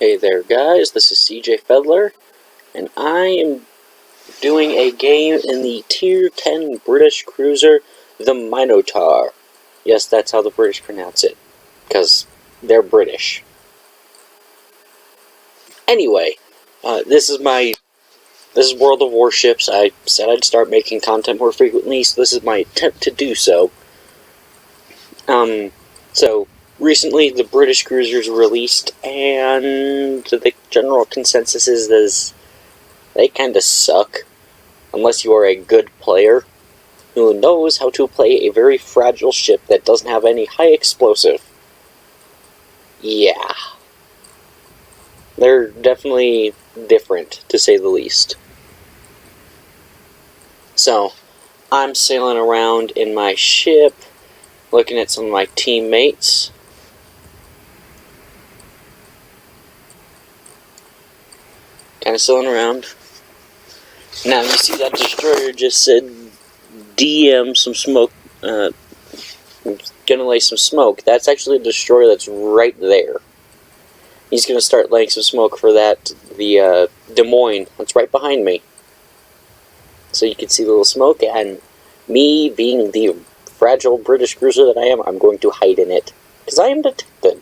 Hey there guys, this is CJ Fedler, and I am doing a game in the Tier 10 British cruiser, the Minotaur. Yes, that's how the British pronounce it, because they're British. Anyway, this is World of Warships. I said I'd start making content more frequently, so this is my attempt to do so. So recently the British cruisers released, and the general consensus is they kinda suck, unless you are a good player who knows how to play a very fragile ship that doesn't have any high explosive. Yeah. They're definitely different, to say the least. So, I'm sailing around in my ship, looking at some of my teammates. Kinda sailing around. Now, you see that destroyer just said DM some smoke, gonna lay some smoke. That's actually a destroyer that's right there. He's gonna start laying some smoke for that, the Des Moines. That's right behind me. So you can see the little smoke, and me being the fragile British cruiser that I am, I'm going to hide in it. Because I am detected.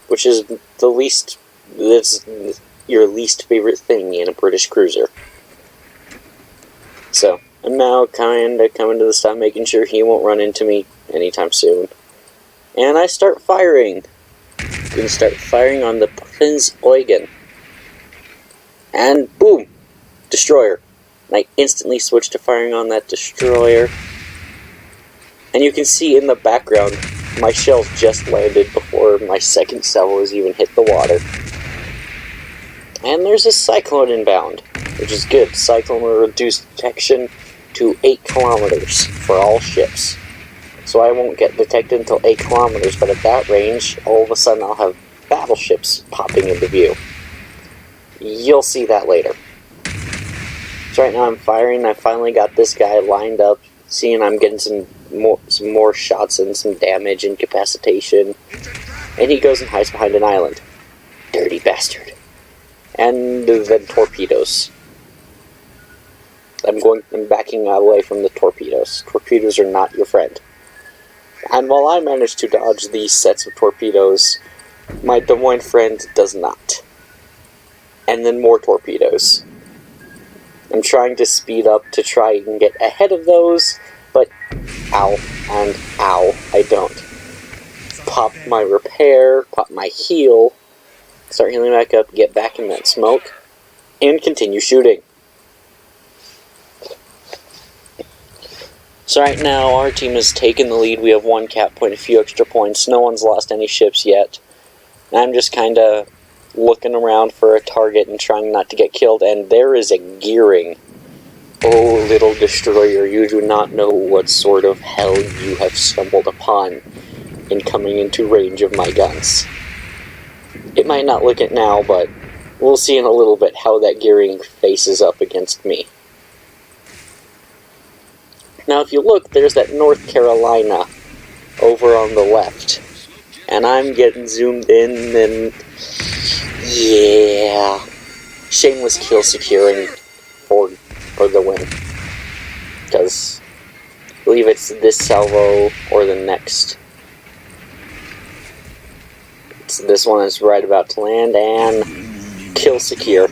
Which is the least, that's your least favorite thing in a British cruiser. So, I'm now kinda coming to the stop, making sure he won't run into me anytime soon. And I start firing. I'm gonna start firing on the Prinz Eugen. And boom! Destroyer. And I instantly switch to firing on that destroyer. And you can see in the background, my shells just landed before my second salvo has even hit the water. And there's a Cyclone inbound, which is good. Cyclone will reduce detection to 8 kilometers for all ships. So I won't get detected until 8 kilometers, but at that range, all of a sudden I'll have battleships popping into view. You'll see that later. So right now I'm firing. I finally got this guy lined up, seeing I'm getting some more shots and some damage, incapacitation. And he goes and hides behind an island. Dirty bastard. And then torpedoes. I'm backing away from the torpedoes. Torpedoes are not your friend. And while I manage to dodge these sets of torpedoes, my Des Moines friend does not. And then more torpedoes. I'm trying to speed up to try and get ahead of those, but ow and ow, I don't. Pop my repair, pop my heal, start healing back up, get back in that smoke, and continue shooting. So right now, our team has taken the lead. We have 1 cap point, a few extra points. No one's lost any ships yet. And I'm just kinda looking around for a target and trying not to get killed, and there is a gearing. Oh, little destroyer, you do not know what sort of hell you have stumbled upon in coming into range of my guns. It might not look it now, but we'll see in a little bit how that gearing faces up against me. Now if you look, there's that North Carolina over on the left. And I'm getting zoomed in, and yeah, shameless kill securing for the win. Because I believe it's this salvo or the next. This one is right about to land, and kill secure.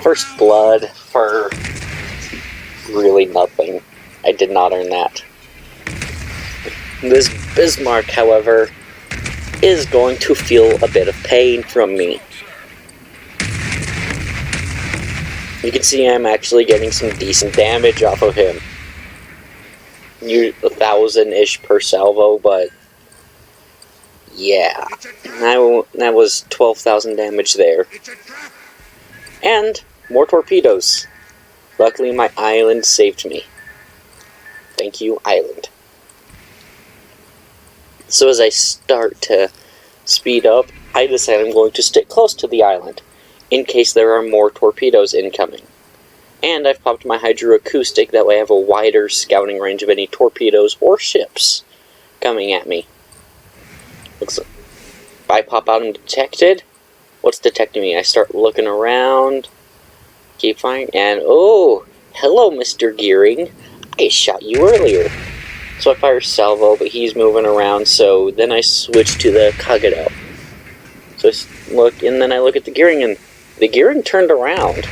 First blood for really nothing. I did not earn that. This Bismarck, however, is going to feel a bit of pain from me. You can see I'm actually getting some decent damage off of him. 1,000-ish per salvo, but yeah, that was 12,000 damage there. And more torpedoes. Luckily my island saved me. Thank you, island. So as I start to speed up, I decide I'm going to stick close to the island, in case there are more torpedoes incoming. And I've popped my hydroacoustic, that way I have a wider scouting range of any torpedoes or ships coming at me. I pop out undetected. What's detecting me? I start looking around. Keep firing. And, oh, hello, Mr. Gearing. I shot you earlier. So I fire salvo, but he's moving around, so then I switch to the Kagero. So I look, and then I look at the Gearing, and the Gearing turned around.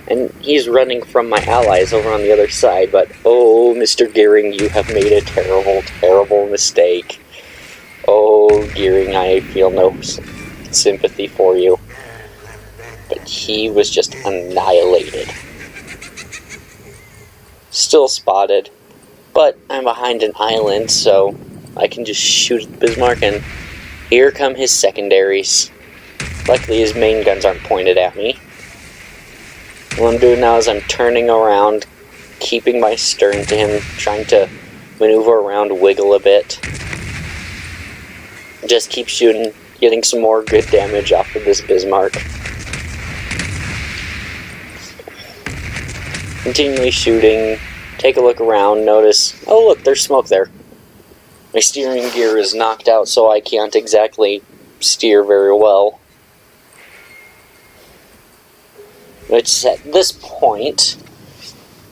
And he's running from my allies over on the other side, but oh, Mr. Gearing, you have made a terrible, terrible mistake. Oh, Gearing, I feel no sympathy for you. But he was just annihilated. Still spotted, but I'm behind an island, so I can just shoot at Bismarck, and here come his secondaries. Luckily, his main guns aren't pointed at me. What I'm doing now is I'm turning around, keeping my stern to him, trying to maneuver around, wiggle a bit. Just keep shooting, getting some more good damage off of this Bismarck. Continually shooting, take a look around, notice, oh look, there's smoke there. My steering gear is knocked out, so I can't exactly steer very well. It's at this point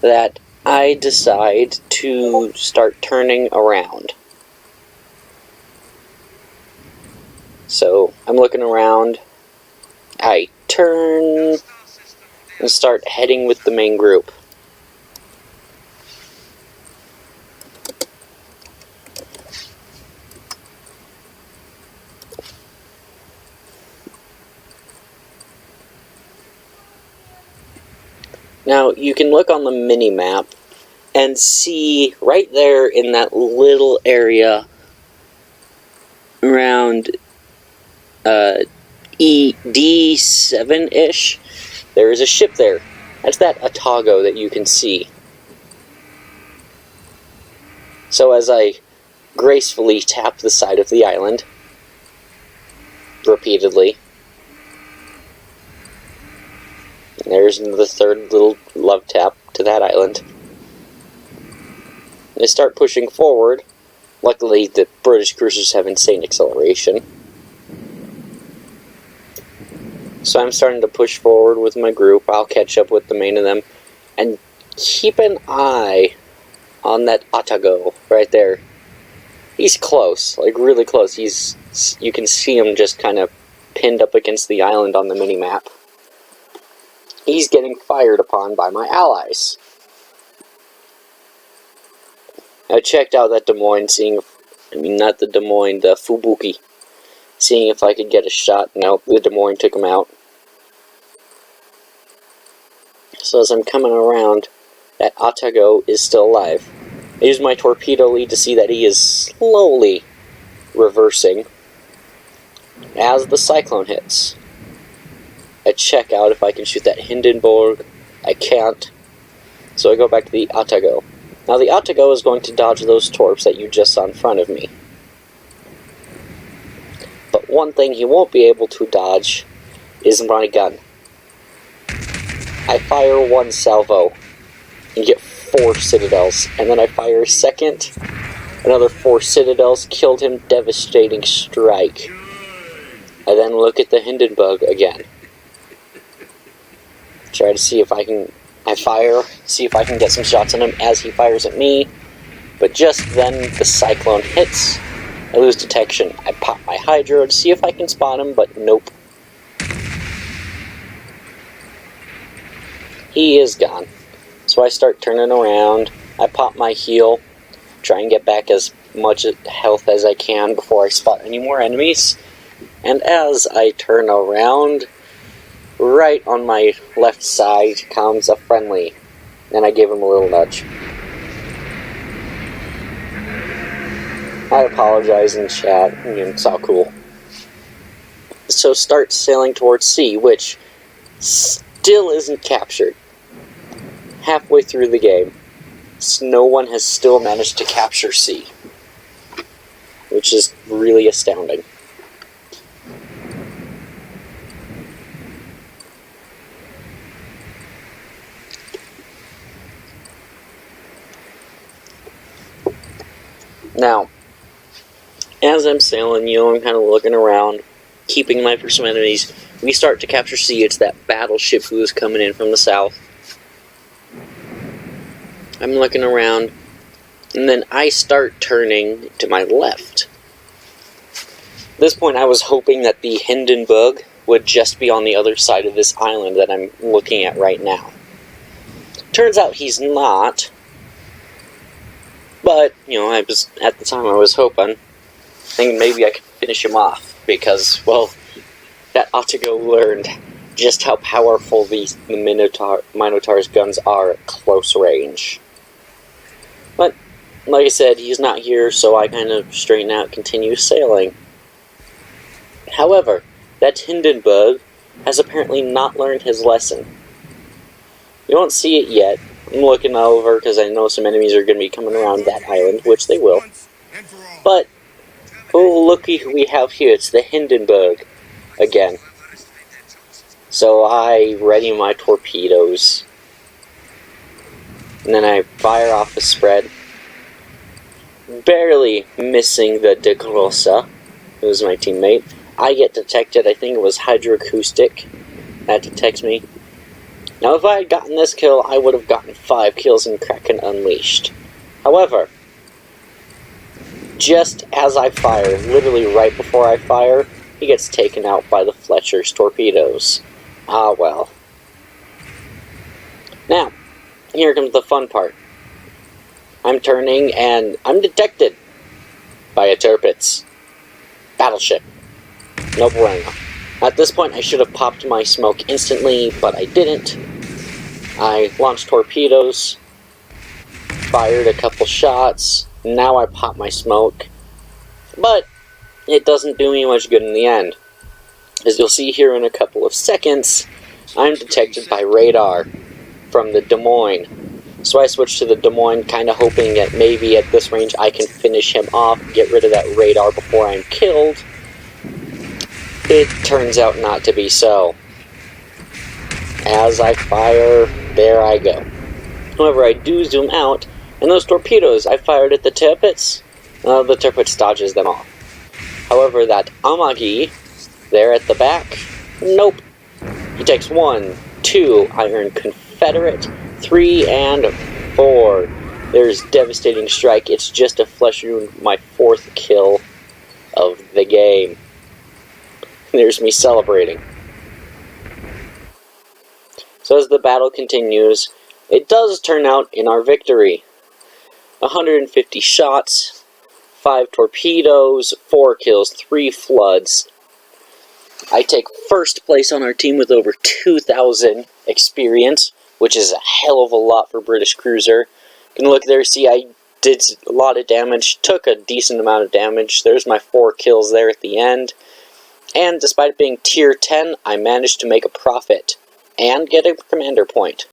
that I decide to start turning around. So I'm looking around, I turn and start heading with the main group. Now, you can look on the mini-map and see right there in that little area around D7-ish, there is a ship there. That's that Otago that you can see. So as I gracefully tap the side of the island, repeatedly, there's the third little love tap to that island. They start pushing forward. Luckily, the British cruisers have insane acceleration. So I'm starting to push forward with my group. I'll catch up with the main of them. And keep an eye on that Otago right there. He's close, like really close. You can see him just kind of pinned up against the island on the mini-map. He's getting fired upon by my allies. I checked out that Des Moines, the Fubuki, seeing if I could get a shot. Nope, the Des Moines took him out. So as I'm coming around, that Otago is still alive. I use my torpedo lead to see that he is slowly reversing as the Cyclone hits. I check out if I can shoot that Hindenburg. I can't. So I go back to the Otago. Now the Otago is going to dodge those torps that you just saw in front of me. But one thing he won't be able to dodge is my gun. I fire one salvo and get 4 citadels. And then I fire a second, another 4 citadels, killed him, devastating strike. I then look at the Hindenburg again. Try to see if I can, see if I can get some shots on him as he fires at me. But just then, the Cyclone hits. I lose detection. I pop my Hydro to see if I can spot him, but nope. He is gone. So I start turning around. I pop my heal. Try and get back as much health as I can before I spot any more enemies. And as I turn around, right on my left side comes a friendly, and I give him a little nudge. I apologize in chat, it's all cool. So start sailing towards C, which still isn't captured. Halfway through the game, no one has still managed to capture C, which is really astounding. Now, As I'm sailing, I'm kind of looking around, keeping an eye for some enemies. We start to capture sea. It's that battleship who is coming in from the south. I'm looking around, and then I start turning to my left. At this point, I was hoping that the Hindenburg would just be on the other side of this island that I'm looking at right now. Turns out he's not. But, at the time I was hoping, thinking maybe I could finish him off, because, well, that Otago learned just how powerful the Minotaur's guns are at close range. But, like I said, he's not here, so I kind of straighten out, continue sailing. However, that Hindenburg has apparently not learned his lesson. You don't see it yet. I'm looking over because I know some enemies are going to be coming around that island, which they will. But, oh, looky who we have here. It's the Hindenburg again. So I ready my torpedoes. And then I fire off a spread. Barely missing the De Grossa, who's my teammate. I get detected. I think it was hydroacoustic that detects me. Now, if I had gotten this kill, I would have gotten 5 kills in Kraken Unleashed. However, just as I fire, literally right before I fire, he gets taken out by the Fletcher's torpedoes. Ah, well. Now, here comes the fun part. I'm turning, and I'm detected by a Tirpitz battleship. No bueno. At this point, I should have popped my smoke instantly, but I didn't. I launched torpedoes, fired a couple shots, now I pop my smoke, but it doesn't do me much good in the end. As you'll see here in a couple of seconds, I'm detected by radar from the Des Moines. So I switched to the Des Moines, kind of hoping that maybe at this range I can finish him off, get rid of that radar before I'm killed. It turns out not to be so. As I fire, there I go. However, I do zoom out, and those torpedoes I fired at the Tirpitz, the Tirpitz dodges them off. However, that Amagi, there at the back, nope. He takes 1, 2, I earn Confederate, 3, and 4. There's devastating strike. It's just a flesh wound, my 4th kill of the game. There's me celebrating. So as the battle continues, it does turn out in our victory. 150 shots, 5 torpedoes, 4 kills, 3 floods. I take first place on our team with over 2,000 experience, which is a hell of a lot for British cruiser. You can look there, see I did a lot of damage, took a decent amount of damage. There's my 4 kills there at the end. And despite it being tier 10, I managed to make a profit and get a commander point.